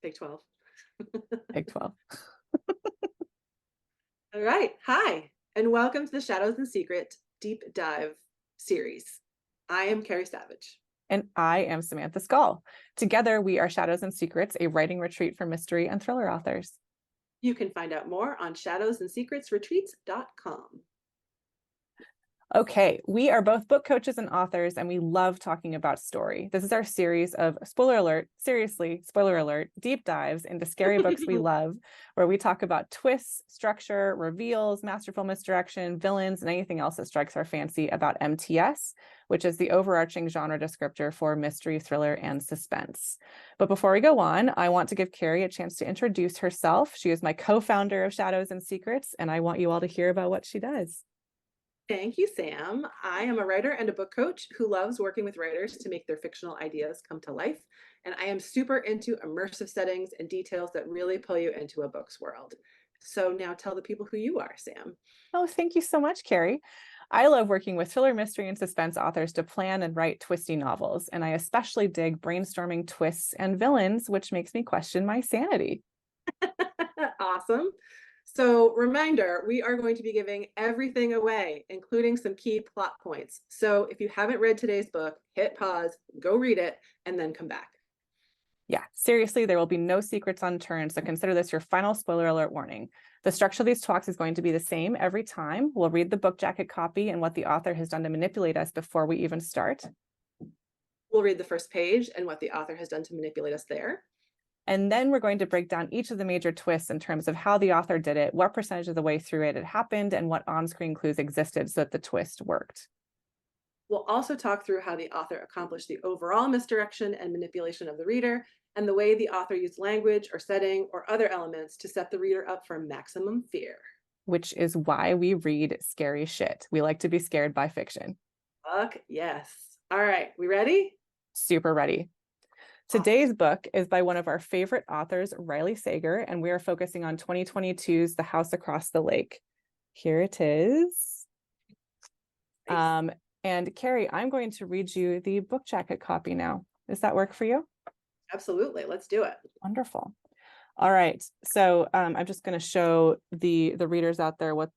Take 12. Take 12. All right. Hi, and welcome to the Shadows and Secret Deep Dive series. I am Kerry Savage. And I am Samantha Skal. Together, we are Shadows and Secrets, a writing retreat for mystery and thriller authors. You can find out more on shadowsandsecretsretreats.com. Okay, we are both book coaches and authors, and we love talking about story. This is our series of, spoiler alert, seriously, spoiler alert, deep dives into scary books we love, where we talk about twists, structure, reveals, masterful misdirection, villains, and anything else that strikes our fancy about MTS, which is the overarching genre descriptor for mystery, thriller, and suspense. But before we go on, I want to give Kerry a chance to introduce herself. She is my co-founder of Shadows and Secrets, and I want you all to hear about what she does. Thank you, Sam. I am a writer and a book coach who loves working with writers to make their fictional ideas come to life. And I am super into immersive settings and details that really pull you into a book's world. So now tell the people who you are, Sam. Oh, thank you so much, Kerry. I love working with thriller, mystery, and suspense authors to plan and write twisty novels, and I especially dig brainstorming twists and villains, which makes me question my sanity. Awesome. So, reminder, we are going to be giving everything away, including some key plot points. So, if you haven't read today's book, hit pause, go read it, and then come back. Yeah, seriously, there will be no secrets unturned, so consider this your final spoiler alert warning. The structure of these talks is going to be the same every time. We'll read the book jacket copy and what the author has done to manipulate us before we even start. We'll read the first page and what the author has done to manipulate us there. And then we're going to break down each of the major twists in terms of how the author did it, what percentage of the way through it happened, and what on-screen clues existed so that the twist worked. We'll also talk through how the author accomplished the overall misdirection and manipulation of the reader, and the way the author used language or setting or other elements to set the reader up for maximum fear. Which is why we read scary shit. We like to be scared by fiction. Fuck yes. All right, we ready? Super ready. Today's book is by one of our favorite authors, Riley Sager, and we are focusing on 2022's The House Across the Lake. Here it is. Nice. And Kerry, I'm going to read you the book jacket copy now. Does that work for you? Absolutely. Let's do it. Wonderful. All right. So I'm just going to show the readers out there what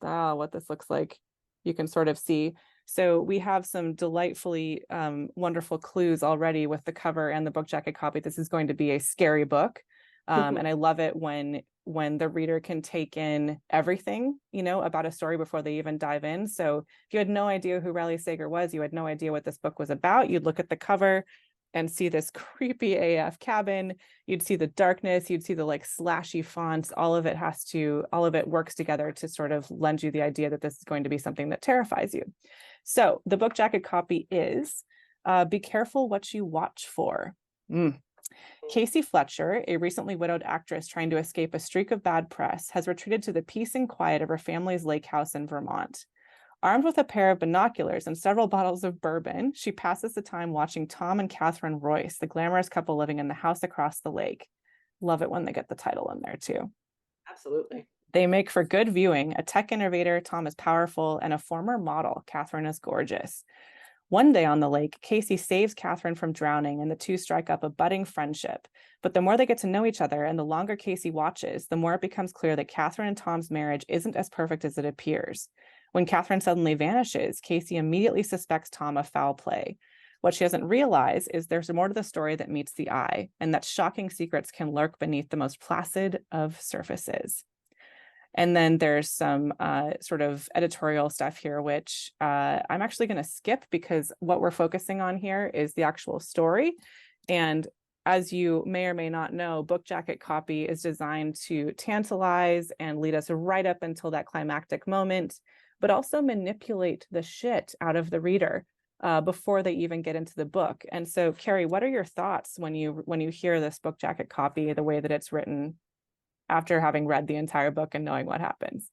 this looks like. You can sort of see. So we have some delightfully wonderful clues already with the cover and the book jacket copy. This is going to be a scary book. And I love it when the reader can take in everything, about a story before they even dive in. So if you had no idea who Riley Sager was, you had no idea what this book was about, you'd look at the cover and see this creepy AF cabin. You'd see the darkness, you'd see the slashy fonts. All of it works together to sort of lend you the idea that this is going to be something that terrifies you. So the book jacket copy is, be careful what you watch for. Casey Fletcher, a recently widowed actress trying to escape a streak of bad press, has retreated to the peace and quiet of her family's lake house in Vermont. Armed with a pair of binoculars and several bottles of bourbon, she passes the time watching Tom and Catherine Royce, the glamorous couple living in the house across the lake. Love it when they get the title in there too. Absolutely. They make for good viewing. A tech innovator, Tom is powerful, and a former model, Catherine is gorgeous. One day on the lake, Casey saves Catherine from drowning, and the two strike up a budding friendship. But the more they get to know each other and the longer Casey watches, the more it becomes clear that Catherine and Tom's marriage isn't as perfect as it appears. When Catherine suddenly vanishes, Casey immediately suspects Tom of foul play. What she doesn't realize is there's more to the story that meets the eye, and that shocking secrets can lurk beneath the most placid of surfaces. And then there's some sort of editorial stuff here, which I'm actually going to skip because what we're focusing on here is the actual story. And as you may or may not know, book jacket copy is designed to tantalize and lead us right up until that climactic moment, but also manipulate the shit out of the reader before they even get into the book. And so, Kerry, what are your thoughts when you hear this book jacket copy, the way that it's written, after having read the entire book and knowing what happens?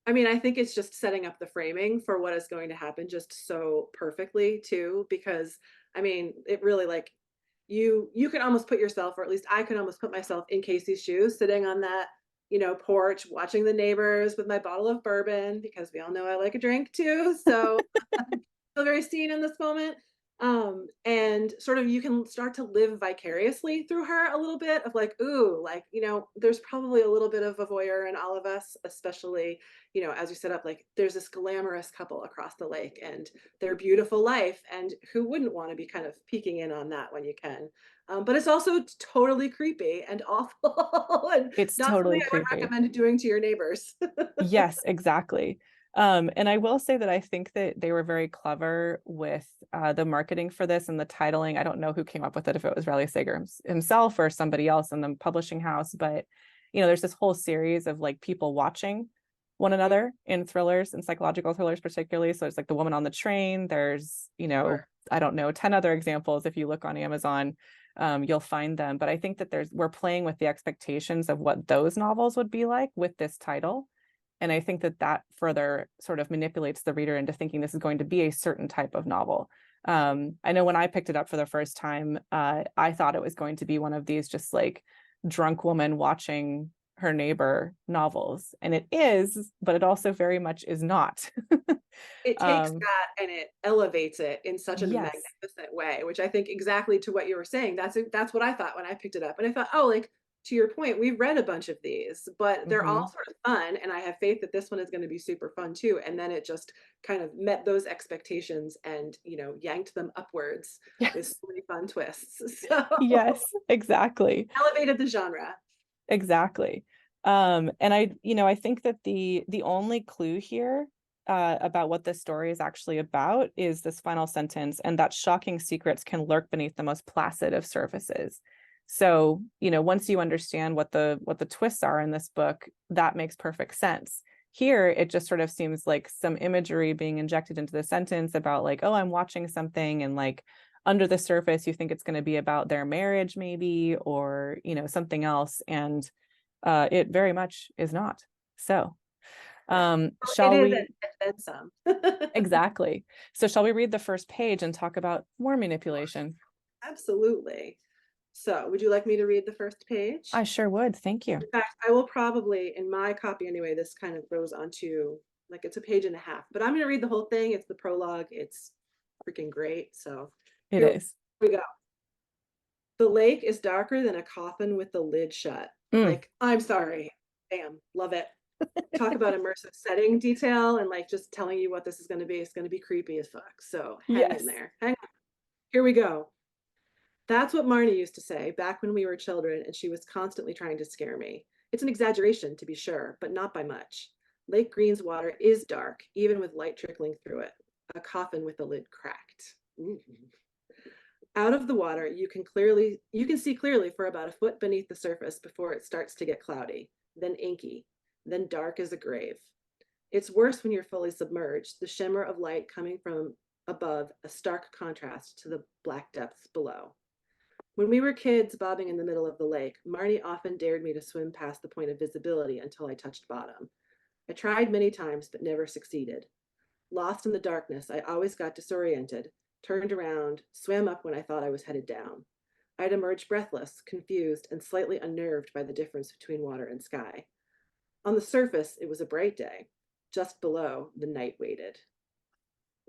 I mean, I think it's just setting up the framing for what is going to happen just so perfectly too, because I mean, it really you can almost put yourself, or at least I can almost put myself in Casey's shoes, sitting on that, porch, watching the neighbors with my bottle of bourbon, because we all know I like a drink too. So I feel very seen in this moment. And and sort of you can start to live vicariously through her a little bit of like, ooh, like, there's probably a little bit of a voyeur in all of us, especially, as you set up, like there's this glamorous couple across the lake and their beautiful life. And who wouldn't want to be kind of peeking in on that when you can? But it's also totally creepy and awful and It's not something totally I would creepy. recommend doing to your neighbors. Yes, exactly. And I will say that I think that they were very clever with the marketing for this and the titling. I don't know who came up with it, if it was Riley Sager himself or somebody else in the publishing house, but there's this whole series of like people watching one another in thrillers and psychological thrillers particularly. So it's like The Woman on the Train. There's, Sure. I don't know, 10 other examples. If you look on Amazon, you'll find them. But I think that we're playing with the expectations of what those novels would be like with this title. And I think that that further sort of manipulates the reader into thinking this is going to be a certain type of novel. I know when I picked it up for the first time, I thought it was going to be one of these just like drunk woman watching her neighbor novels. And it is, but it also very much is not. It takes um, that and it elevates it in such a yes. magnificent way, which I think exactly to what you were saying. That's what I thought when I picked it up. And I thought, oh, like to your point, we've read a bunch of these, but they're all Hmm. sort of fun. And I have faith that this one is going to be super fun too. And then it just kind of met those expectations and, yanked them upwards with Yes. so many fun twists. So Yes, exactly. elevated the genre. Exactly. And I think that the only clue here about what this story is actually about is this final sentence, and that shocking secrets can lurk beneath the most placid of surfaces. So, once you understand what the twists are in this book, that makes perfect sense. Here, it just sort of seems like some imagery being injected into the sentence about like, oh, I'm watching something, and like under the surface, you think it's going to be about their marriage, maybe, or something else, and it very much is not. So, Yeah. Well, it shall is we? and then some. Exactly. So, shall we read the first page and talk about more manipulation? Absolutely. So, would you like me to read the first I page? sure would. Thank you. In fact, I will probably, in my copy anyway, this kind of goes onto like it's a page and a half, but I'm going to read the whole thing. It's the prologue. It's freaking great. So, It here is. we go. The lake is darker than a coffin with the lid shut. Mm. Like, I'm sorry. Damn, love it. Talk about immersive setting detail and like just telling you what this is going to be. It's going to be creepy as fuck. So, hang in Yes. there. Hang on. Here we go. That's what Marnie used to say back when we were children, and she was constantly trying to scare me. It's an exaggeration, to be sure, but not by much. Lake Green's water is dark, even with light trickling through it. A coffin with the lid cracked. Ooh. Out of the water, you can see clearly for about a foot beneath the surface before it starts to get cloudy, then inky, then dark as a grave. It's worse when you're fully submerged, the shimmer of light coming from above, a stark contrast to the black depths below. When we were kids bobbing in the middle of the lake, Marnie often dared me to swim past the point of visibility until I touched bottom. I tried many times, but never succeeded. Lost in the darkness, I always got disoriented, turned around, swam up when I thought I was headed down. I'd emerge breathless, confused, and slightly unnerved by the difference between water and sky. On the surface, it was a bright day. Just below, the night waited.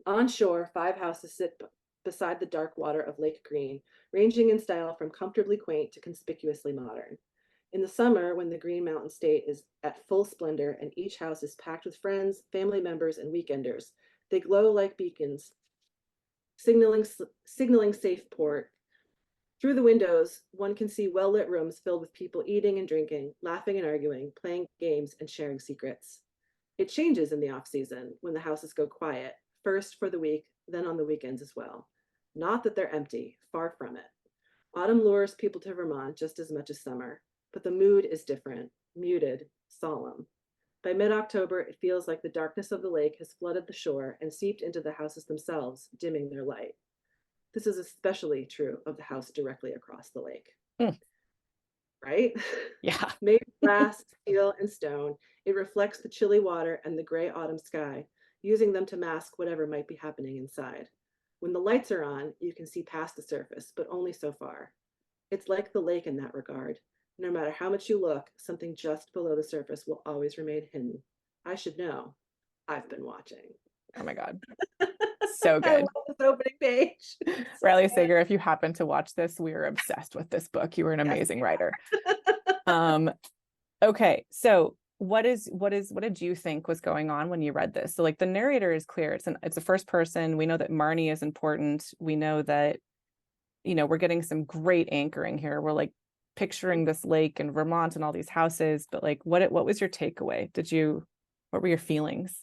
On shore, 5 houses sit beside the dark water of Lake Green, ranging in style from comfortably quaint to conspicuously modern. In the summer, when the Green Mountain State is at full splendor and each house is packed with friends, family members, and weekenders, they glow like beacons, signaling safe port. Through the windows, one can see well-lit rooms filled with people eating and drinking, laughing and arguing, playing games, and sharing secrets. It changes in the off season when the houses go quiet, first for the week, then on the weekends as well. Not that they're empty, far from it. Autumn lures people to Vermont just as much as summer, but the mood is different, muted, solemn. By mid October, it feels like the darkness of the lake has flooded the shore and seeped into the houses themselves, dimming their light. This is especially true of the house directly across the lake, Mm. right? Yeah. Made of glass, steel, and stone, it reflects the chilly water and the gray autumn sky, using them to mask whatever might be happening inside. When the lights are on, you can see past the surface, but only so far. It's like the lake in that regard. No matter how much you look, something just below the surface will always remain hidden. I should know. I've been watching. Oh my God. So I good. love this opening page. It's so Riley good. Sager, if you happen to watch this, we are obsessed with this book. You are an Yes, amazing we writer. are. Okay, so what did you think was going on when you read this? So like the narrator is clear. It's a first person. We know that Marnie is important. We know that, we're getting some great anchoring here. We're like picturing this lake in Vermont and all these houses, but like what was your takeaway? What were your feelings?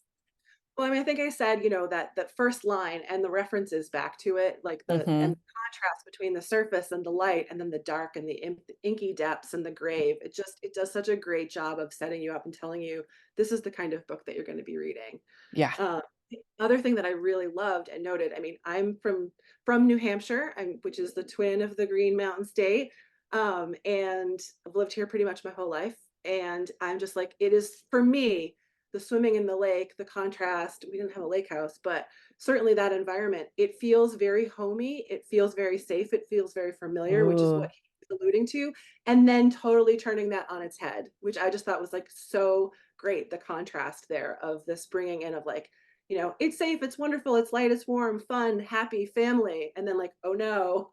Well, I mean, I think I said, that first line and the references back to it, like Mm-hmm. the contrast between the surface and the light, and then the dark and the inky depths and the grave. It does such a great job of setting you up and telling you this is the kind of book that you're going to be reading. Yeah. The other thing that I really loved and noted, I mean, I'm from New Hampshire, which is the twin of the Green Mountain State, and I've lived here pretty much my whole life. And I'm just like, it is for me, the swimming in the lake, the contrast. We didn't have a lake house, but certainly that environment, it feels very homey. It feels very safe. It feels very familiar, which is Ooh. what he was alluding to. And then totally turning that on its head, which I just thought was like so great. The contrast there of this bringing in of like, it's safe, it's wonderful, it's light, it's warm, fun, happy, family, and then like, oh no,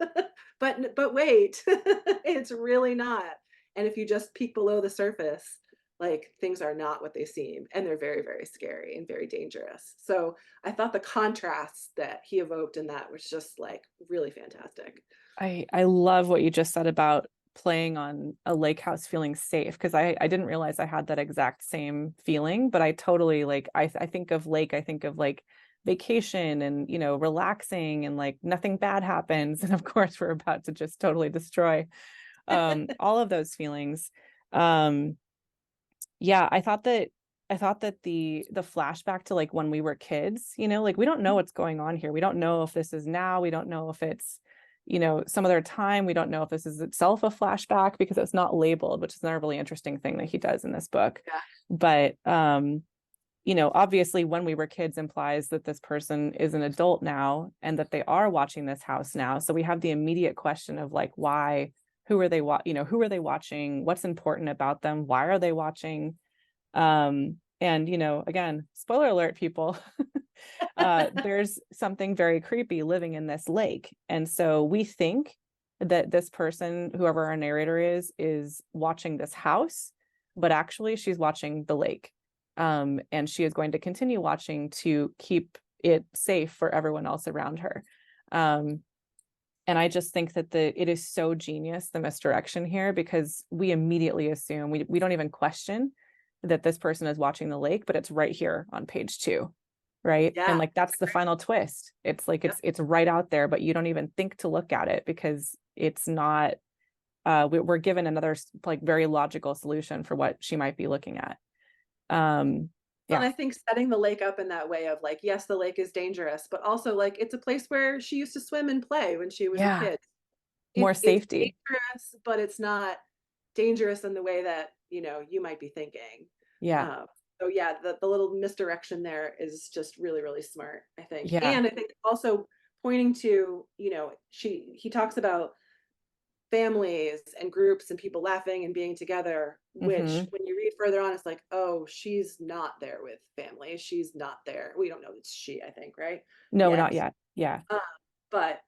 but wait, it's really not. And if you just peek below the surface, like things are not what they seem, and they're very, very scary and very dangerous. So I thought the contrast that he evoked in that was just like really fantastic. I love what you just said about playing on a lake house feeling safe, because I didn't realize I had that exact same feeling, but I totally like I think of lake, I think of like vacation and relaxing and like nothing bad happens. And of course we're about to just totally destroy all of those feelings. Um yeah, I thought that the flashback to like when we were kids, like we don't know what's going on here. We don't know if this is now, we don't know if it's, some other time. We don't know if this is itself a flashback because it's not labeled, which is another really interesting thing that he does in this book. Yeah. But obviously when we were kids implies that this person is an adult now and that they are watching this house now. So we have the immediate question of like, why, who are they who are they watching? What's important about them? Why are they watching? And again, spoiler alert, people, there's something very creepy living in this lake. And so we think that this person, whoever our narrator is watching this house, but actually she's watching the lake. And she is going to continue watching to keep it safe for everyone else around her. And I just think that it is so genius, the misdirection here, because we immediately assume we don't even question that this person is watching the lake, but it's right here on page 2, right? Yeah. And like that's the final twist. It's like Yep. it's right out there, but you don't even think to look at it because it's not. We're given another like very logical solution for what she might be looking at. And Yeah, I think setting the lake up in that way of like, yes, the lake is dangerous, but also like it's a place where she used to swim and play when she was a yeah, kid. more It's safety. dangerous, but it's not dangerous in the way that, you might be thinking. Yeah, Um, so yeah, the little misdirection there is just really, really smart, I think. yeah, And I think also pointing to, he talks about families and groups and people laughing and being together, which hmm when you read further on, it's like, oh, she's not there with family. She's not there. We don't know it's she, I think, right? no, not Yet. yet. Yeah, Um, but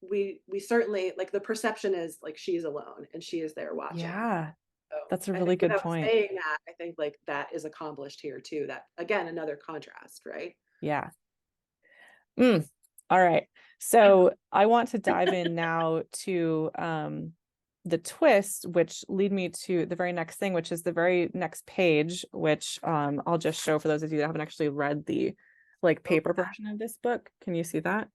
we certainly like the perception is like she's alone and she is there watching. yeah, So that's a I really think good without point. saying that, I think like that is accomplished here too. That again, another contrast, right? Yeah. Mm. All right. So I want to dive in now to the twist, which lead me to the very next thing, which is the very next page, which I'll just show for those of you that haven't actually read the like Go paper for that. version of this book. Can you see that?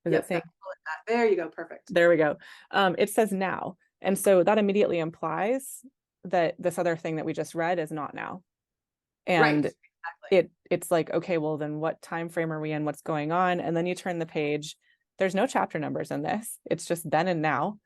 Is it Yep, saying? that, there you go. Perfect. There we go. It says now. And so that immediately implies that this other thing that we just read is not now. Right. And Exactly. it's like, okay, well then what time frame are we in? What's going on? And then you turn the page. There's no chapter numbers in this. It's just then and now,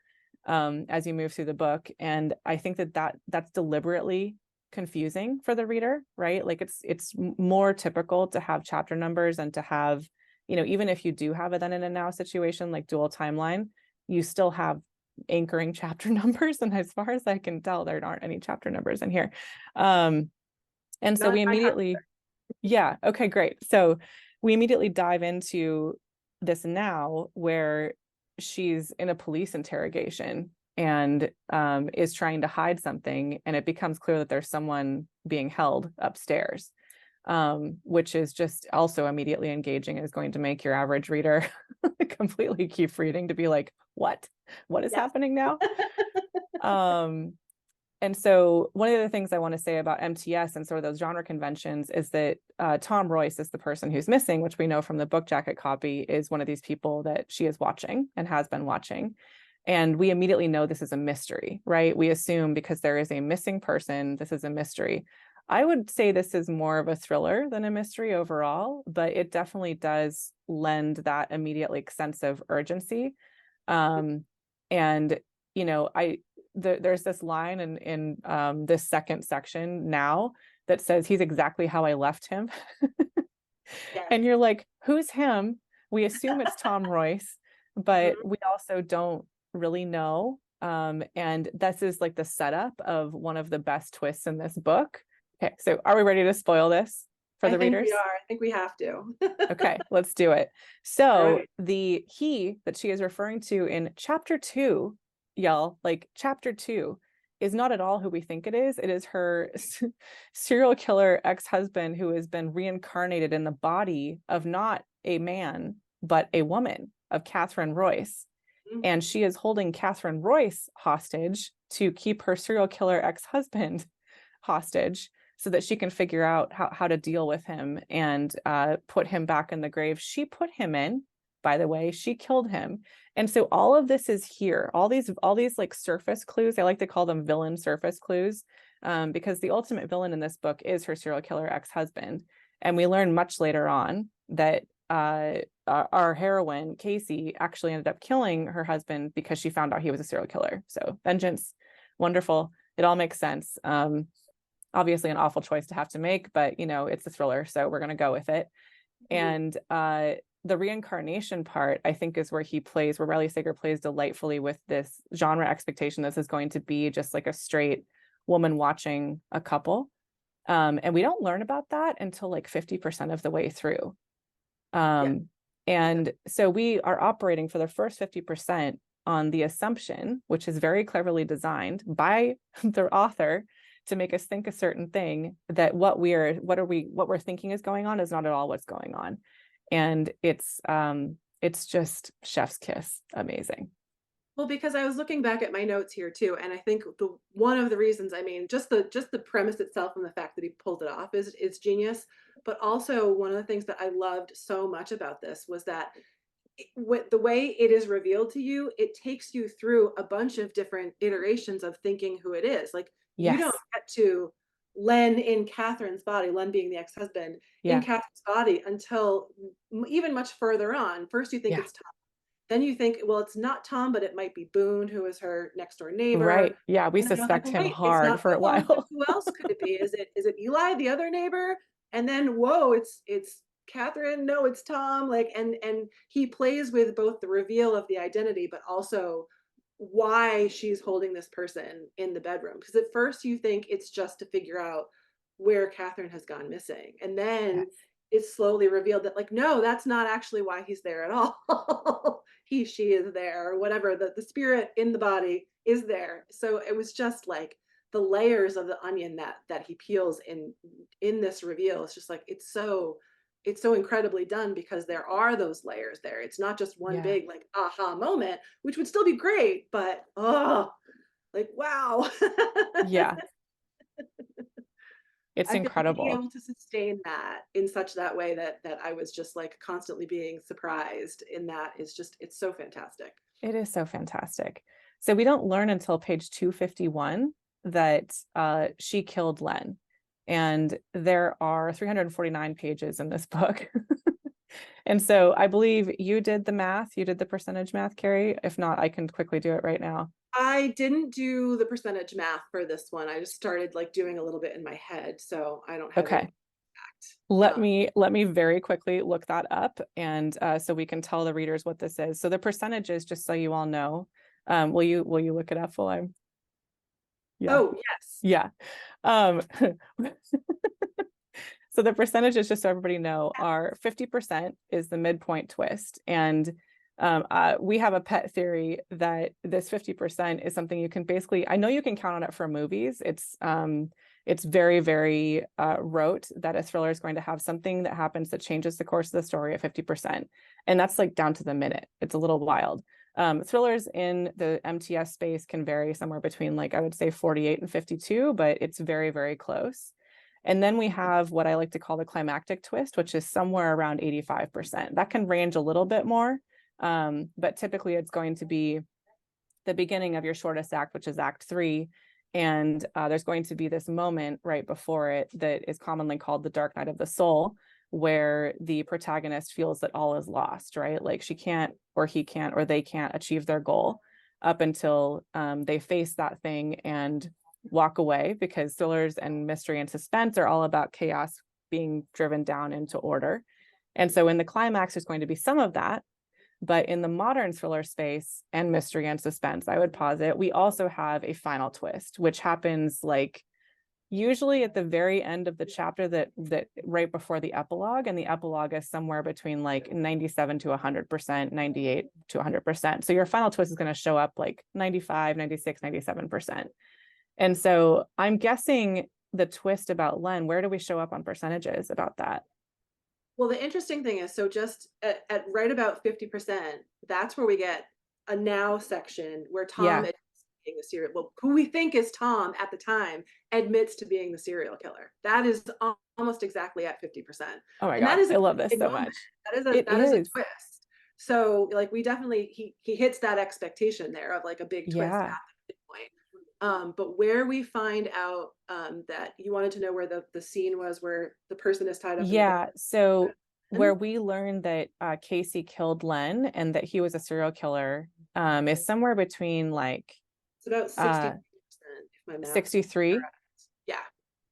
as you move through the book. And I think that's deliberately confusing for the reader, right? Like it's more typical to have chapter numbers and to have, even if you do have a then and a now situation like dual timeline, you still have anchoring chapter numbers. And as far as I can tell, there aren't any chapter numbers in here. And so Not we in my copy. immediately, yeah, okay, great. So we immediately dive into this now where she's in a police interrogation and is trying to hide something, and it becomes clear that there's someone being held upstairs, which is just also immediately engaging and is going to make your average reader completely keep reading to be like, what is Yes. happening now? And so one of the things I want to say about MTS and sort of those genre conventions is that Tom Royce is the person who's missing, which we know from the book jacket copy is one of these people that she is watching and has been watching. And we immediately know this is a mystery, right? We assume because there is a missing person, this is a mystery. I would say this is more of a thriller than a mystery overall, but it definitely does lend that immediate like sense of urgency. And you know, there's this line in this second section now that says he's exactly how I left him. Yes. And you're like, who's him? We assume it's Tom Royce, but Mhm. we also don't really know. And this is like the setup of one of the best twists in this book. Okay, so are we ready to spoil this for I the think we readers? are. I think we have to. Okay, let's do it. All So right. the he that she is referring to in chapter 2, y'all, like chapter 2 is not at all who we think it is. It is her serial killer ex-husband who has been reincarnated in the body of not a man, but a woman, of Catherine Royce. Mhm. And she is holding Catherine Royce hostage to keep her serial killer ex-husband hostage so that she can figure out how to deal with him and put him back in the grave she put him in. By the way, she killed him. And so all of this is here. All these like surface clues, I like to call them villain surface clues, because the ultimate villain in this book is her serial killer ex-husband. And we learn much later on that our heroine, Casey, actually ended up killing her husband because she found out he was a serial killer. So vengeance, wonderful. It all makes sense. Obviously an awful choice to have to make, but you know, it's a thriller, so we're going to go with it. Mhm. And the reincarnation part, I think, is where Riley Sager plays delightfully with this genre expectation. This is going to be just like a straight woman watching a couple. And we don't learn about that until like 50% of the way through. Yeah. And so we are operating for the first 50% on the assumption, which is very cleverly designed by the author to make us think a certain thing, that what we're thinking is going on is not at all what's going on. And it's just chef's kiss amazing. Well, because I was looking back at my notes here too, and I think the one of the reasons, I mean, just the premise itself and the fact that he pulled it off is genius. But also one of the things that I loved so much about this was that with the way it is revealed to you, it takes you through a bunch of different iterations of thinking who it is. Like you don't Yes. get to Len in Catherine's body, Len being the ex-husband in Yeah. Catherine's body until even much further on. First, you think Yeah. it's Tom. Then you think, well, it's not Tom, but it might be Boone, who is her next door neighbor. Right. Yeah. We And then you're like, suspect well, him wait, it's hard not for a Boone. while. Who else could it be? Is it Eli, the other neighbor? And then whoa, it's Catherine. No, it's Tom. Like, and he plays with both the reveal of the identity, but also why she's holding this person in the bedroom. Because at first you think it's just to figure out where Catherine has gone missing. And then Yes. it's slowly revealed that like, no, that's not actually why he's there at all. She is there, or whatever. The spirit in the body is there. So it was just like the layers of the onion that he peels in this reveal. It's just like it's so incredibly done because there are those layers there. It's not just one Yeah. big like aha moment, which would still be great, but oh, like wow. Yeah. It's I feel like being incredible. able to sustain that in such that way that I was just like constantly being surprised in that is just it's so fantastic. It is so fantastic. So we don't learn until page 251 that she killed Len. And there are 349 pages in this book. And so I believe you did the math, you did the percentage math, Kerry. If not, I can quickly do it right now. I didn't do the percentage math for this one. I just started like doing a little bit in my head, so I don't have Okay. it exact. Let me very quickly look that up, and so we can tell the readers what this is. So the percentages, just so you all know, will you look it up while I'm yeah. Oh yes. Yeah. Um, So the percentages, just so everybody know, are 50% is the midpoint twist. And we have a pet theory that this 50% is something you can basically, I know you can count on it for movies. It's very, very rote that a thriller is going to have something that happens that changes the course of the story at 50%. And that's like down to the minute. It's a little wild. Thrillers in the MTS space can vary somewhere between, like, I would say 48 and 52, but it's very, very close. And then we have what I like to call the climactic twist, which is somewhere around 85%. That can range a little bit more, but typically it's going to be the beginning of your shortest act, which is Act 3. And there's going to be this moment right before it that is commonly called the dark night of the soul, where the protagonist feels that all is lost, right? Like she can't, or he can't, or they can't achieve their goal up until they face that thing and walk away, because thrillers and mystery and suspense are all about chaos being driven down into order. And so in the climax, there's going to be some of that. But in the modern thriller space and mystery and suspense, I would posit, we also have a final twist, which happens like usually at the very end of the chapter, that right before the epilogue. And the epilogue is somewhere between like 97 to 100%, 98 to 100%. So your final twist is going to show up like 95, 96, 97%. And so I'm guessing the twist about Len, where do we show up on percentages about that? Well, the interesting thing is, so just at right about 50%, that's where we get a now section where Tom Yeah. admits to being the serial, well, who we think is Tom at the time, admits to being the serial killer. That is almost exactly at 50%. Oh my And that God. is a I love this big so moment. much. It That is a is. twist. So like we definitely he hits that expectation there of like a big twist at Yeah. the point. But where we find out that you wanted to know where the scene was where the person is tied up in the Yeah. So van. where we learned that Casey killed Len and that he was a serial killer is somewhere between like It's about 60%, if my math is 63. correct. Yeah.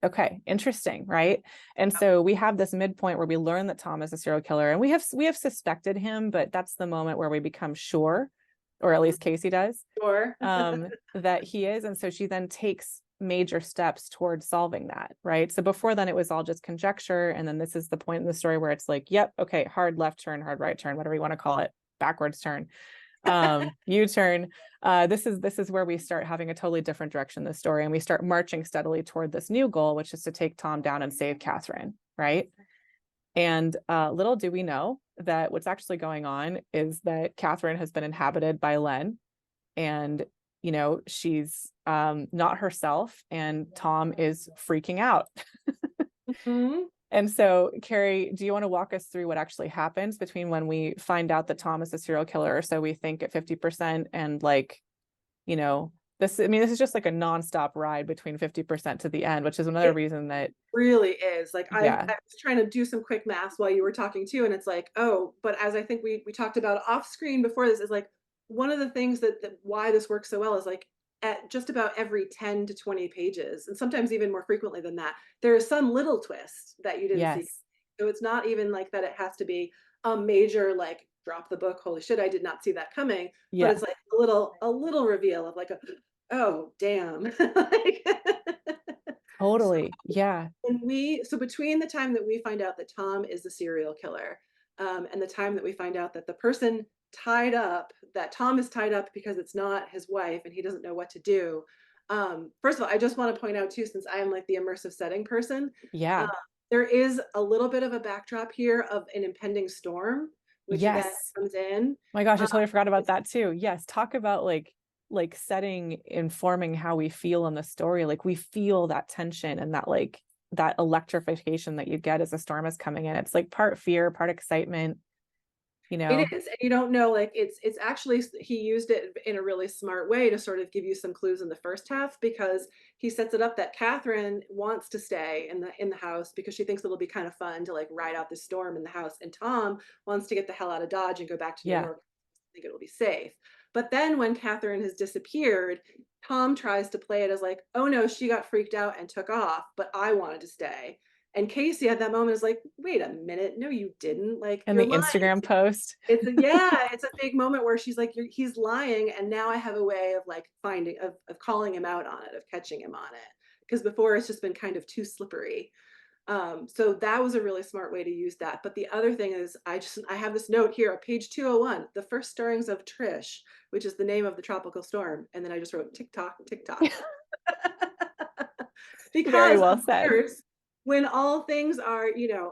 Okay, interesting, right? And so we have this midpoint where we learn that Tom is a serial killer, and we have suspected him, but that's the moment where we become sure, or at least Casey does, Sure. that he is. And so she then takes major steps towards solving that, right? So before then it was all just conjecture, and then this is the point in the story where it's like, yep, okay, hard left turn, hard right turn, whatever you want to call it, backwards turn, U-turn. This is where we start having a totally different direction in the story, and we start marching steadily toward this new goal, which is to take Tom down and save Catherine, right? And little do we know that what's actually going on is that Catherine has been inhabited by Len, and she's not herself, and Tom is freaking out. Mhm. And so, Kerry, do you want to walk us through what actually happens between when we find out that Tom is a serial killer, or so we think, at 50%, and like, this, I mean, this is just like a nonstop ride between 50% to the end, which is another It reason that, really is. Like yeah, I was trying to do some quick math while you were talking too, and it's like, oh, but as I think we talked about off screen before this, is like one of the things that why this works so well is like at just about every 10 to 20 pages, and sometimes even more frequently than that, there is some little twist that you didn't see. yes, So it's not even like that it has to be a major like drop the book, holy shit, I did not see that coming. But yeah, it's like a little reveal of like a oh damn. Like, so totally, yeah, so between the time that we find out that Tom is the serial killer, and the time that we find out that the person tied up, that Tom is tied up because it's not his wife and he doesn't know what to do. First of all, I just want to point out too, since I am like the immersive setting person, uh, yeah, there is a little bit of a backdrop here of an impending storm, which again yes. comes in. My gosh, I Um, totally forgot about that too. Yes, talk about like setting, informing how we feel in the story. Like we feel that tension and that like that electrification that you get as a storm is coming in. It's like part fear, part excitement, you It know. is, and you don't know, like, it's actually he used it in a really smart way to sort of give you some clues in the first half, because he sets it up that Catherine wants to stay in the house because she thinks it'll be kind of fun to, like, ride out this storm in the house, and Tom wants to get the hell out of Dodge and go back to New Yeah. York. I think it'll be safe. But then when Catherine has disappeared, Tom tries to play it as like, "Oh, no, she got freaked out and took off, but I wanted to stay." And Casey at that moment is like, "Wait a minute, no, you didn't, like, And you're the lying." Instagram post. It's a big moment where she's like, he's lying, and now I have a way of like finding of calling him out on it, of catching him on it. Because before it's just been kind of too slippery. So that was a really smart way to use that. But the other thing is I have this note here, page 201, the first stirrings of Trish, which is the name of the tropical storm. And then I just wrote tick tock, tick tock. Very Because well of said. course, when all things are,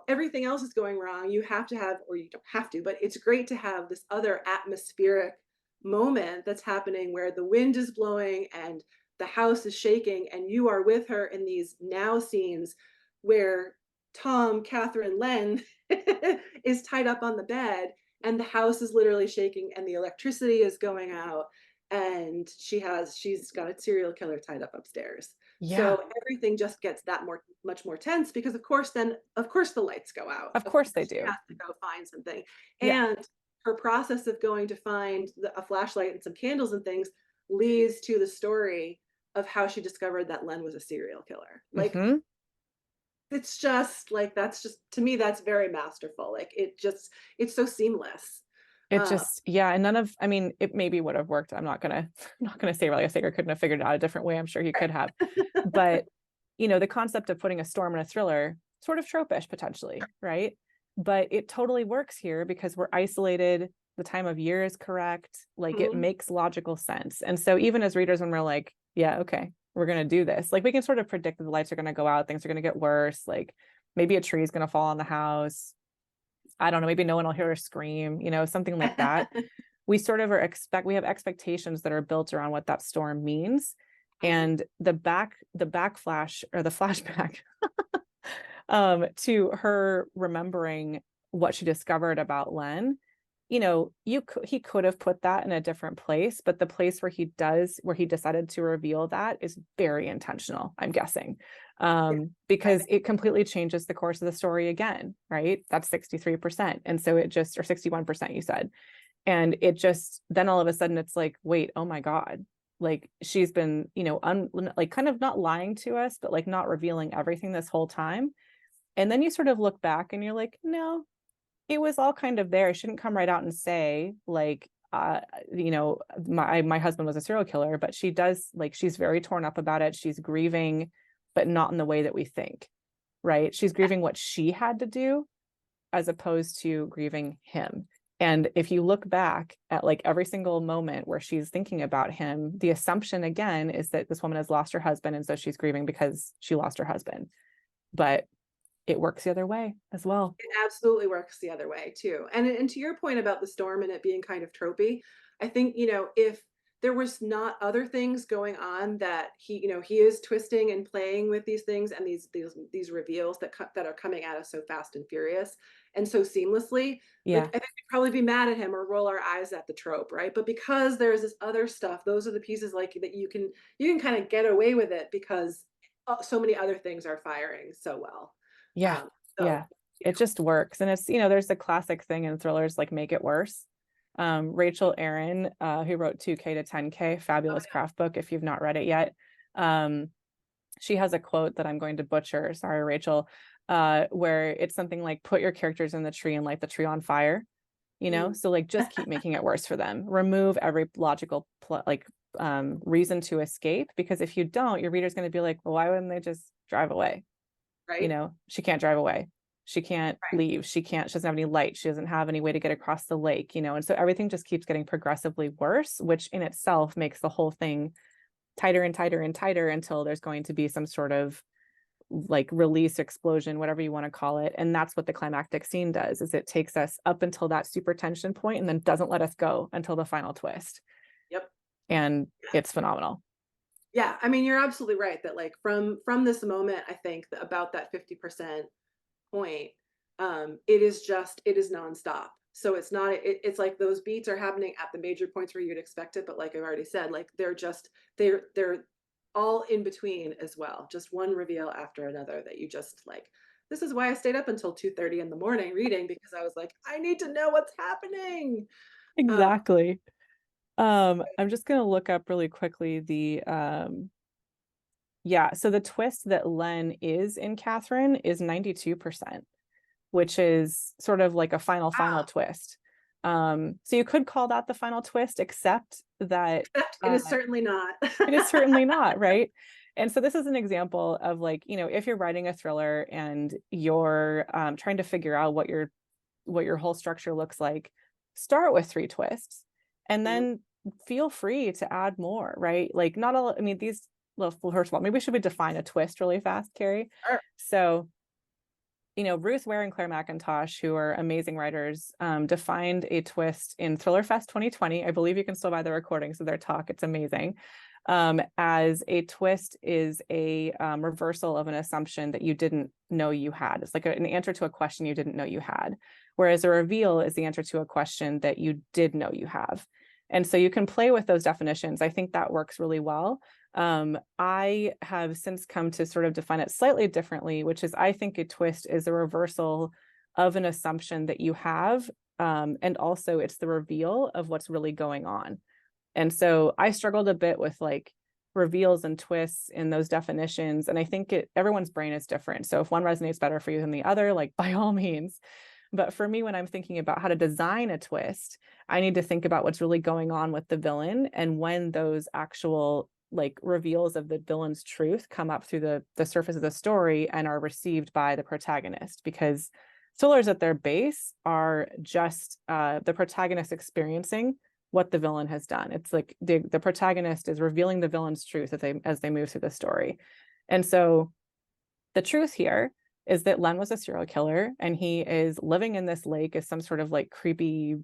everything else is going wrong, you have to have, or you don't have to, but it's great to have this other atmospheric moment that's happening where the wind is blowing and the house is shaking, and you are with her in these now scenes where Tom, Catherine, Len is tied up on the bed, and the house is literally shaking, and the electricity is going out, and she's got a serial killer tied up upstairs. Yeah, So everything just gets that much more tense because of course the lights go out. of Of course they course she do. has to go find something. Yeah. And her process of going to find a flashlight and some candles and things leads to the story of how she discovered that Len was a serial killer. Like, Hmm. it's just like, that's just, to me, that's very masterful. Like, it's so seamless. It Uh, just, yeah, and none of, I mean, it maybe would have worked. I'm not gonna, I'm not gonna say Riley Sager couldn't have figured it out a different way. I'm sure he could have. But, the concept of putting a storm in a thriller, sort of tropish potentially, right? But it totally works here because we're isolated, the time of year is correct, like it mhm. makes logical sense. And so even as readers, when we're like, yeah, okay, we're gonna do this, like we can sort of predict that the lights are gonna go out, things are gonna get worse, like maybe a tree is gonna fall on the house. I don't know, maybe no one will hear her scream, something like that. We sort of we have expectations that are built around what that storm means. Mhm. And the backflash or the flashback to her remembering what she discovered about Len, he could have put that in a different place, but the place where he decided to reveal that is very intentional, I'm guessing. Yeah, I Because think it completely changes the course of the story again, right? That's 63%. And so it just, or 61%, you said. And it just, then all of a sudden it's like, wait, oh my God. Like she's been, like kind of not lying to us, but like not revealing everything this whole time. And then you sort of look back and you're like, no, it was all kind of there. I shouldn't come right out and say like, my husband was a serial killer, but she does, like, she's very torn up about it. She's grieving, but not in the way that we think, right? She's grieving what she had to do as opposed to grieving him. And if you look back at like every single moment where she's thinking about him, the assumption again is that this woman has lost her husband. And so she's grieving because she lost her husband. But it works the other way as well. it absolutely works the other way too. And to your point about the storm and it being kind of tropey, I think, if there was not other things going on that he is twisting and playing with these things and these reveals that are coming at us so fast and furious and so seamlessly, like Yeah. I think we'd probably be mad at him or roll our eyes at the trope, right? But because there's this other stuff, those are the pieces like that you can kind of get away with it because so many other things are firing so well. Yeah. Um, Yeah. so It just works. And it's, there's the classic thing in thrillers like make it worse. Rachel Aaron, who wrote 2K to 10K, fabulous craft book if you've not read it yet. Um, she has a quote that I'm going to butcher. Sorry, Rachel, where it's something like put your characters in the tree and light the tree on fire. mm, So like just keep making it worse for them. Remove every logical reason to escape, because if you don't, your reader's going to be like, well, why wouldn't they just drive away? right, She can't drive away. She can't right. leave. She doesn't have any light. She doesn't have any way to get across the lake, and so everything just keeps getting progressively worse, which in itself makes the whole thing tighter and tighter and tighter until there's going to be some sort of like release explosion, whatever you want to call it. And that's what the climactic scene does, is it takes us up until that super tension point and then doesn't let us go until the final twist. Yep. And it's phenomenal. Yeah, I mean, you're absolutely right that like from this moment, I think that about that 50% point, it is nonstop. So it's like those beats are happening at the major points where you'd expect it, but like I've already said, like they're all in between as well. Just one reveal after another that you just like. This is why I stayed up until 2:30 in the morning reading because I was like, I need to know what's happening. Uh, Exactly. I'm just gonna look up really quickly yeah, so the twist that Len is in Catherine is 92%, which is sort of like a final wow. twist. So you could call that the final twist, except that Except it uh is certainly not. it is certainly not, right? And so this is an example of like, if you're writing a thriller and you're trying to figure out what your whole structure looks like, start with three twists and Mhm. then feel free to add more, right? Like not all, I mean, these, well, first of all, maybe should we define a twist really fast, Carrie? Sure. So, Ruth Ware and Claire McIntosh, who are amazing writers, defined a twist in Thriller Fest 2020. I believe you can still buy the recordings of their talk. It's amazing. As a twist is a reversal of an assumption that you didn't know you had. It's like an answer to a question you didn't know you had. Whereas a reveal is the answer to a question that you did know you have. And so you can play with those definitions. I think that works really well. I have since come to sort of define it slightly differently, which is I think a twist is a reversal of an assumption that you have. And also it's the reveal of what's really going on. And so I struggled a bit with like reveals and twists in those definitions. And I think everyone's brain is different. So if one resonates better for you than the other, like by all means. But for me, when I'm thinking about how to design a twist, I need to think about what's really going on with the villain and when those actual like reveals of the villain's truth come up through the surface of the story and are received by the protagonist, because thrillers at their base are just the protagonist experiencing what the villain has done. It's like the protagonist is revealing the villain's truth as they move through the story. And so the truth here is that Len was a serial killer and he is living in this lake as some sort of like creepy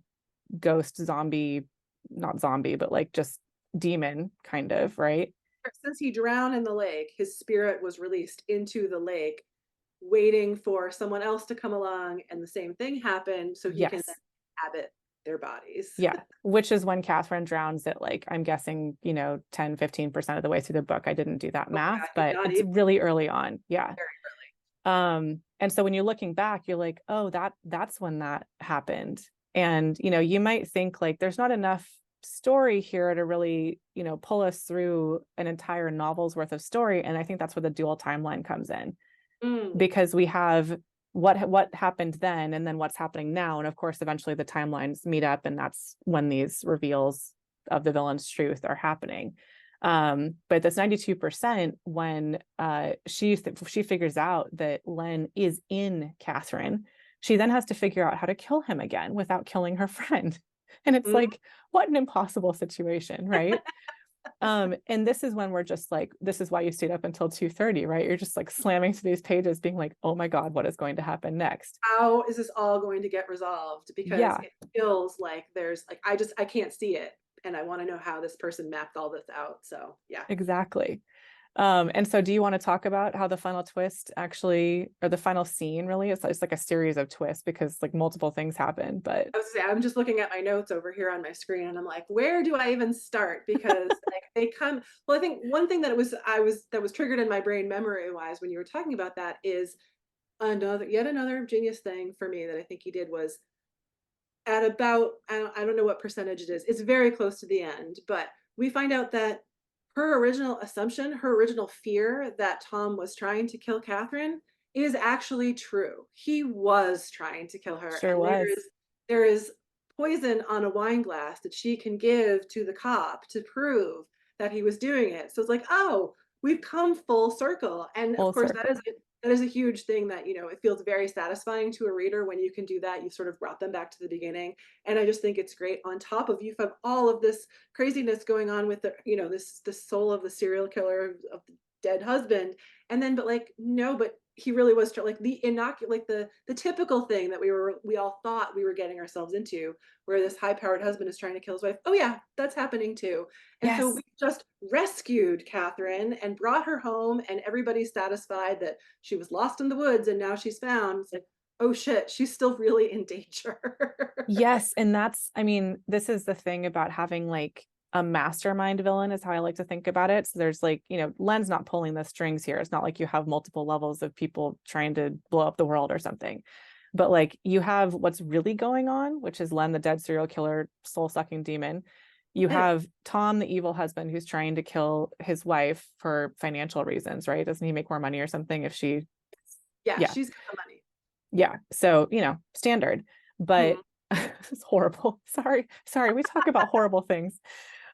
ghost zombie, not zombie, but like just demon kind of, right? Since he drowned in the lake, his spirit was released into the lake, waiting for someone else to come along, and the same thing happened, so he can then Yes. inhabit their bodies. Yeah. Which is when Catherine drowns at like, I'm guessing, 10, 15% of the way through the book. I didn't do that Oh math, yeah, but not it's even really early on. Yeah. very And so when you're looking back, you're like, oh, that's when that happened. And you might think like there's not enough story here to really, pull us through an entire novel's worth of story. And I think that's where the dual timeline comes in, early. because we have what happened then and then what's happening now. And of course, eventually the timelines meet up, and that's when these reveals of the villain's truth are happening. But this 92%, when she figures out that Len is in Catherine, she then has to figure out how to kill him again without killing her friend. And it's Mm. like, what an impossible situation, right? And this is when we're just like, this is why you stayed up until 2:30, right? You're just like slamming through these pages, being like, oh my God, what is going to happen next? How is this all going to get resolved? Because Yeah, it feels like there's like I can't see it, and I want to know how this person mapped all this out. So yeah. exactly. And so do you want to talk about how the final twist actually, or the final scene really, it's like a series of twists because like multiple things happen, but I was gonna say, I'm just looking at my notes over here on my screen and I'm like, where do I even start? Because like they come, well, I think one thing that was triggered in my brain memory wise when you were talking about that is yet another genius thing for me that I think he did was at about, I don't know what percentage it is. It's very close to the end, but we find out that her original assumption, her original fear that Tom was trying to kill Catherine is actually true. He was trying to kill her, sure and was. there is poison on a wine glass that she can give to the cop to prove that he was doing it. So it's like, oh, we've come full circle. And of Full course, circle. that is a huge thing that, it feels very satisfying to a reader when you can do that. You sort of brought them back to the beginning. And I just think it's great. On top of you have all of this craziness going on with the soul of the serial killer of the dead husband. And then, but like, no, but he really was like the typical thing that we all thought we were getting ourselves into, where this high-powered husband is trying to kill his wife. Oh yeah, that's happening too. And so Yes. we just rescued Catherine and brought her home, and everybody's satisfied that she was lost in the woods and now she's found. It's like, oh shit, she's still really in danger. Yes. And I mean, this is the thing about having like a mastermind villain, is how I like to think about it. So there's like, Len's not pulling the strings here. It's not like you have multiple levels of people trying to blow up the world or something. But like you have what's really going on, which is Len, the dead serial killer, soul sucking demon. You have Tom, the evil husband, who's trying to kill his wife for financial reasons, right? Doesn't he make more money or something if she, Yeah, yeah, she's got the money. yeah. So, standard, but Mhm. it's horrible. Sorry. We talk about horrible things.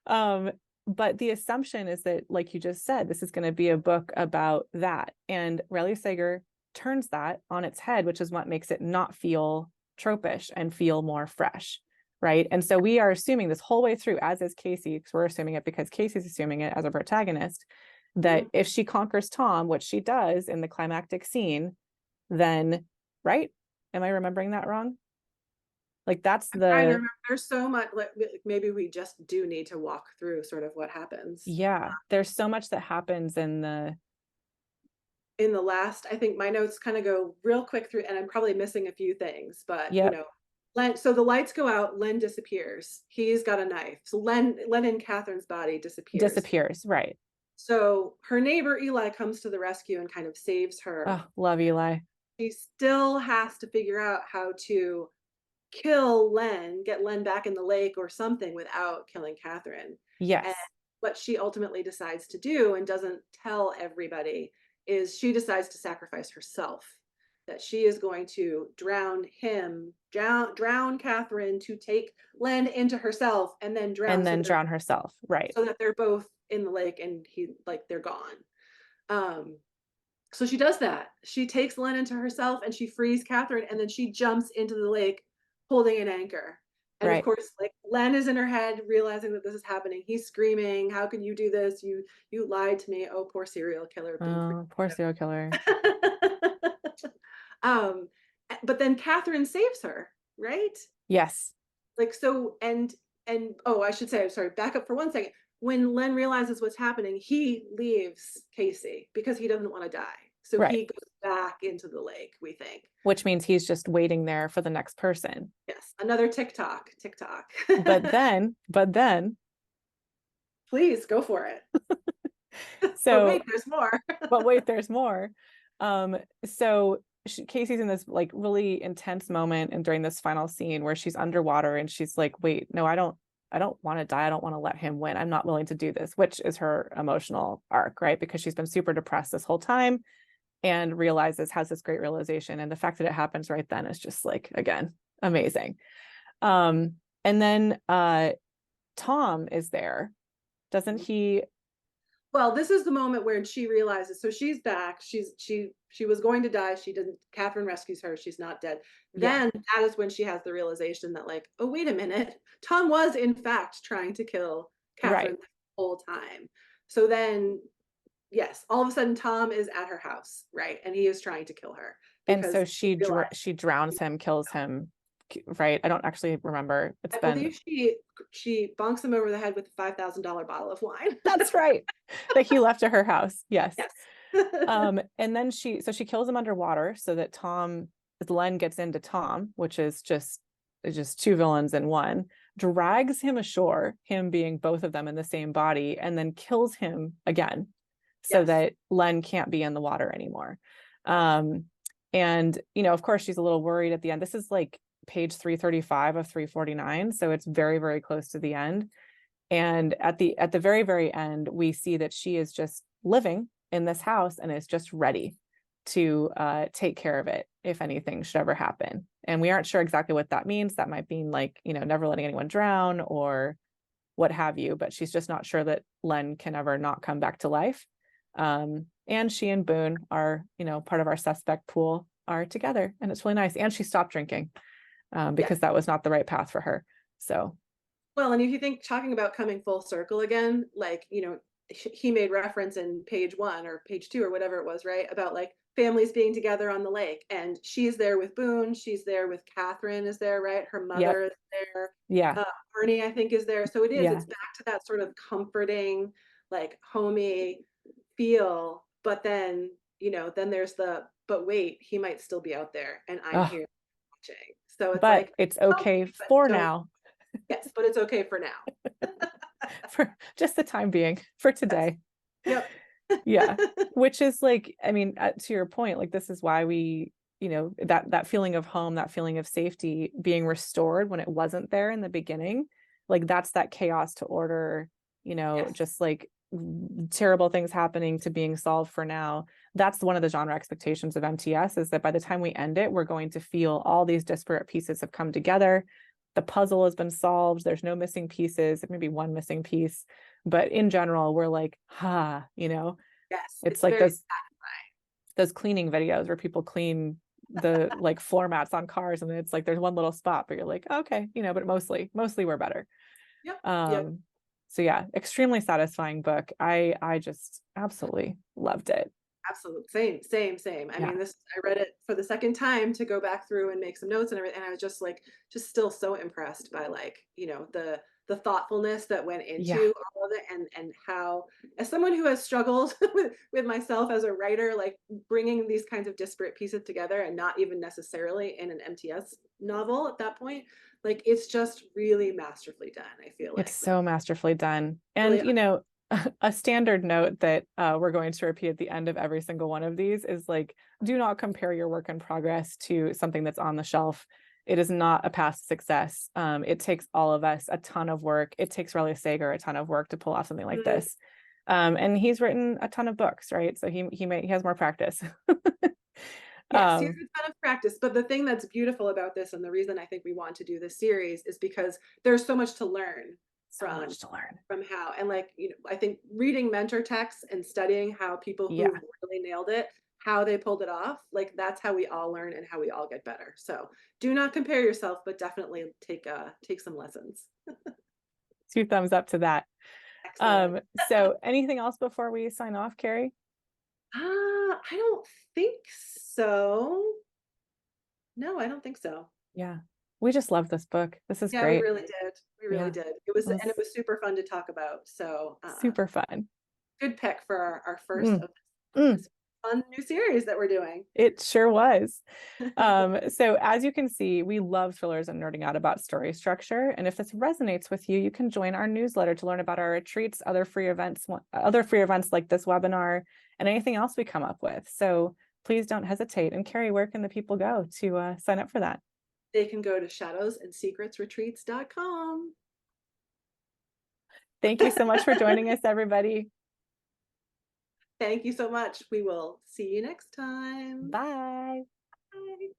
Um, but the assumption is that, like you just said, this is going to be a book about that. And Riley Sager turns that on its head, which is what makes it not feel tropish and feel more fresh. Right. And so we are assuming this whole way through, as is Casey, because we're assuming it because Casey's assuming it as a protagonist, that if she conquers Tom, which she does in the climactic scene, then, right? Am I remembering that wrong? Like that's I'm trying to the, remember. There's so much, like, maybe we just do need to walk through sort of what happens. yeah, there's so much that happens In the last, I think my notes kind of go real quick through, and I'm probably missing a few things, but yep, Len, so the lights go out, Len disappears. He's got a knife. So Len in Catherine's body disappears. disappears. Right. So her neighbor Eli comes to the rescue and kind of saves her. Oh, love Eli. She still has to figure out how to kill Len, get Len back in the lake or something without killing Catherine. And Yes. what she ultimately decides to do and doesn't tell everybody is she decides to sacrifice herself. That she is going to drown Catherine to take Len into herself and then And then drown herself. Right. so that they're both in the lake and they're gone. Um, so she does that. She takes Len into herself and she frees Catherine, and then she jumps into the lake holding an anchor. And of Right. course, like, Len is in her head realizing that this is happening. He's screaming, "How can you do this? You lied to me. Oh, poor serial killer being Oh, poor serial killer. um, but then Catherine saves her, right? Yes. Like, so, and oh, I should say, I'm sorry, back up for 1 second. When Len realizes what's happening, he leaves Casey because he doesn't want to die. So Right. he goes back into the lake, we think. Which means he's just waiting there for the next person. Yes, another TikTok. But then, Please go for it. But so, wait, there's more. but wait, there's more. So Casey's in this like really intense moment, and during this final scene where she's underwater and she's like, wait, no, I don't want to die. I don't want to let him win. I'm not willing to do this, which is her emotional arc, right? Because she's been super depressed this whole time and has this great realization. And the fact that it happens right then is just like, again, amazing. And then Tom is there. Doesn't he? Well, this is the moment where she realizes, so she's back. She was going to die. She didn't, Catherine rescues her. She's not dead. Yeah. Then that is when she has the realization that, like, oh, wait a minute. Tom was in fact trying to kill Right. Catherine the whole time. So then, yes, all of a sudden Tom is at her house, right? And he is trying to kill her And because so she realized, she drowns him, kills him, right? I don't actually remember. It's I been believe she bonks him over the head with a $5,000 bottle of wine. that's right. That he left at her house. Yes. Yes. And then she kills him underwater so that Len gets into Tom, which is just two villains in one, drags him ashore, him being both of them in the same body, and then kills him again so Yes. that Len can't be in the water anymore. And of course she's a little worried at the end. This is like page 335 of 349, so it's very, very close to the end. And at the very, very end, we see that she is just living in this house and is just ready to take care of it if anything should ever happen. And we aren't sure exactly what that means. That might mean like, never letting anyone drown or what have you, but she's just not sure that Len can ever not come back to life. And she and Boone are, part of our suspect pool, are together, and it's really nice. And she stopped drinking because that was not the right path for her. So. Well, and if you think, talking about coming full circle again, like, he made reference in page 1 or page 2 or whatever it was, right? About like families being together on the lake, and she's there with Boone. She's there with Catherine is there, right? Her mother is there. Yeah. Ernie, I think, is there. So it's Yeah. back to that sort of comforting, like, homey feel. But then, then there's but wait, he might still be out there and I'm here watching. So it's but like, it's okay for now. Yes, but it's okay for now. For just the time being, for today. Yes. Yep. Yeah. Which is like, I mean, to your point, like this is why we, that feeling of home, that feeling of safety being restored when it wasn't there in the beginning, like that's that chaos to order, Yes. just like terrible things happening to being solved for now. That's one of the genre expectations of MTS, is that by the time we end it, we're going to feel all these disparate pieces have come together. the puzzle has been solved. There's no missing pieces. There may be one missing piece, but in general, we're like, you know, Yes, it's it's like very those cleaning videos where people clean the like floor mats on cars, and it's like there's one little spot, but you're like, okay, you know, but mostly we're better. yep, yep. Um, so yeah, extremely satisfying book. I just absolutely loved it. Absolutely. Same, same, same. I Yeah. mean, this I read it for the second time to go back through and make some notes and everything. And I was just like, just still so impressed by like, you know, the thoughtfulness that went Yeah. into all of it and how, as someone who has struggled with myself as a writer, like bringing these kinds of disparate pieces together and not even necessarily in an MTS novel at that point, like it's just really masterfully done, I feel It's like so masterfully done. And, really you know, a standard note that we're going to repeat at the end of every single one of these is like, do not compare your work in progress to something that's on the shelf. It is not a past success. It takes all of us a ton of work. It takes Riley Sager a ton of work to pull off something like mm, this. And he's written a ton of books, right? So he has more practice. yes, he has um, a ton of practice. But the thing that's beautiful about this, and the reason I think we want to do this series, is because there's so much to learn so from much to learn. how, and like, you know, I think reading mentor texts and studying how people Yeah. who really nailed it, how they pulled it off, like that's how we all learn and how we all get better. So do not compare yourself, but definitely take some lessons. 2 thumbs up to that. Excellent. So anything else before we sign off, Carrie? I don't think so. No, I don't think so. Yeah. We just love this book. This is Yeah, we great. really did. We really Yeah. did. It was It was super fun to talk about. So, super fun. good pick for our first Mm, of mm, this fun new series that we're doing. it sure was. So as you can see, we love thrillers and nerding out about story structure. And if this resonates with you, you can join our newsletter to learn about our retreats, other free events like this webinar, and anything else we come up with. So please don't hesitate. And Carrie, where can the people go to sign up for that? They can go to shadowsandsecretsretreats.com. Thank you so much for joining us, everybody. Thank you so much. We will see you next time. Bye. Bye.